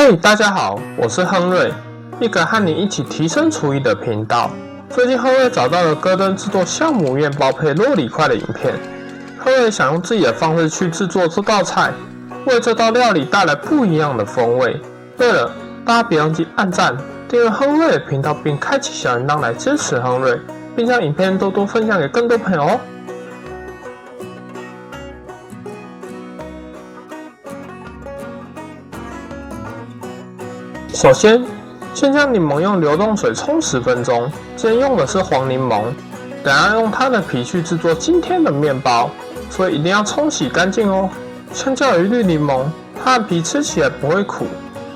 嘿，大家好，我是亨瑞，一个和你一起提升厨艺的频道。最近亨瑞找到了戈登制作酵母面包配酪梨块的影片，亨瑞想用自己的方式去制作这道菜，为这道料理带来不一样的风味。对了，大家别忘记按赞、订阅亨瑞的频道，并开启小铃铛来支持亨瑞，并将影片多多分享给更多朋友哦。首先将柠檬用流动水冲10分钟，今天用的是黄柠檬，等下用它的皮去制作今天的面包，所以一定要冲洗干净哦。相较于绿柠檬，它的皮吃起来不会苦，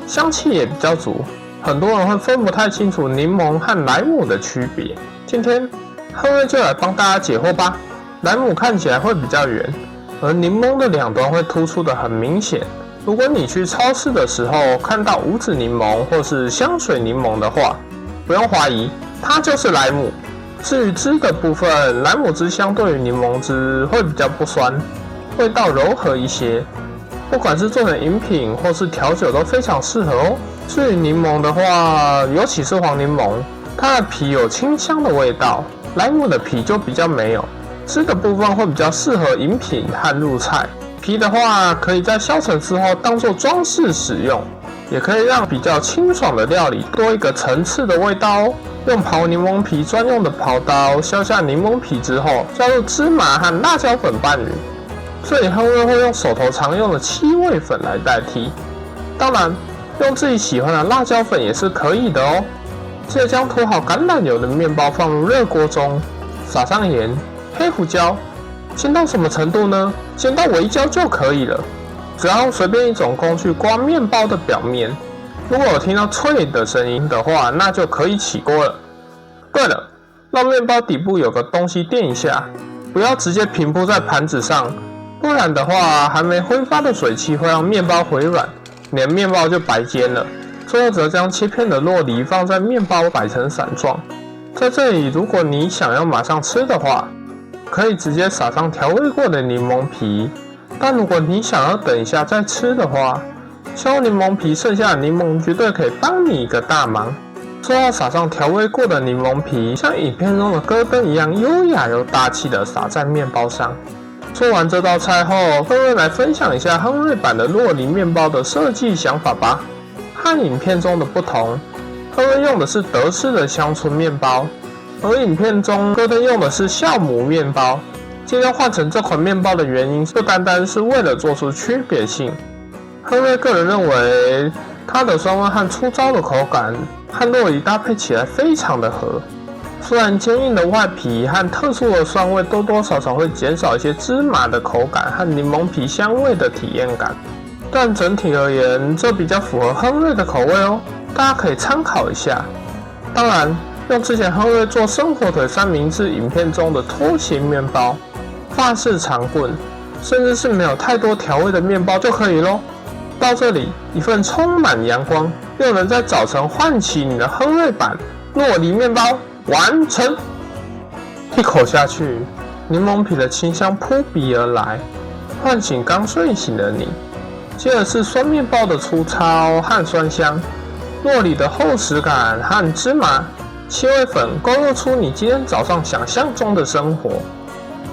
香气也比较足，很多人会分不太清楚柠檬和莱姆的区别。今天亨瑞就来帮大家解惑吧。莱姆看起来会比较圆，而柠檬的两端会突出的很明显。如果你去超市的时候看到无籽柠檬或是香水柠檬的话，不用怀疑，它就是莱姆。至于汁的部分，莱姆汁相对于柠檬汁会比较不酸，味道柔和一些，不管是做成饮品或是调酒都非常适合哦。至于柠檬的话，尤其是黄柠檬，它的皮有清香的味道，莱姆的皮就比较没有。汁的部分会比较适合饮品和入菜。皮的话，可以在削成丝后当做装饰使用，也可以让比较清爽的料理多一个层次的味道哦。用刨柠檬皮专用的刨刀削下柠檬皮之后，加入芝麻和辣椒粉拌匀。这里亨瑞会用手头常用的七味粉来代替，当然用自己喜欢的辣椒粉也是可以的哦。接着将涂好橄榄油的面包放入热锅中，撒上盐、黑胡椒。煎到什么程度呢？煎到微焦就可以了。只要用随便一种工具刮面包的表面，如果有听到脆的声音的话，那就可以起锅了。对了，让面包底部有个东西垫一下，不要直接平铺在盘子上，不然的话，还没挥发的水汽会让面包回软，你的面包就白煎了。最后则将切片的酪梨放在面包摆成伞状。在这里，如果你想要马上吃的话，可以直接撒上调味过的柠檬皮，但如果你想要等一下再吃的话，削柠檬皮剩下的柠檬绝对可以帮你一个大忙。最后撒上调味过的柠檬皮，像影片中的戈登一样优雅又大气的撒在面包上。做完这道菜后，亨瑞来分享一下亨瑞版的酪梨面包的设计想法吧。和影片中的不同，亨瑞用的是德式的乡村面包，而影片中戈登用的是酵母面包。今天换成这款面包的原因，不单单是为了做出区别性。亨瑞个人认为，它的酸味和粗糙的口感和酪梨搭配起来非常的合。虽然坚硬的外皮和特殊的酸味多多少少会减少一些芝麻的口感和柠檬皮香味的体验感，但整体而言，这比较符合亨瑞的口味哦，大家可以参考一下。当然，用之前亨瑞做生火腿三明治影片中的拖鞋面包、法式长棍，甚至是没有太多调味的面包就可以咯。到这里，一份充满阳光又能在早晨唤起你的亨瑞版酪梨面包完成。一口下去，柠檬皮的清香扑鼻而来，唤醒刚睡醒的你。接着是酸面包的粗糙和酸香，酪梨的厚实感和芝麻、七味粉勾勒出你今天早上想象中的生活。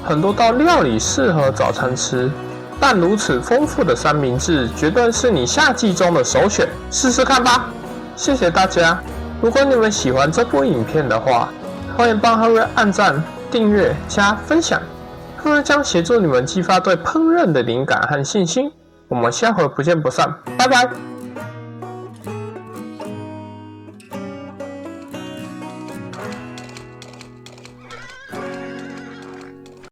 很多道料理适合早餐吃，但如此丰富的三明治绝对是你夏季中的首选，试试看吧。谢谢大家，如果你们喜欢这部影片的话，欢迎帮亨瑞按赞、订阅、加分享。亨瑞将协助你们激发对烹饪的灵感和信心。我们下回不见不散，拜拜。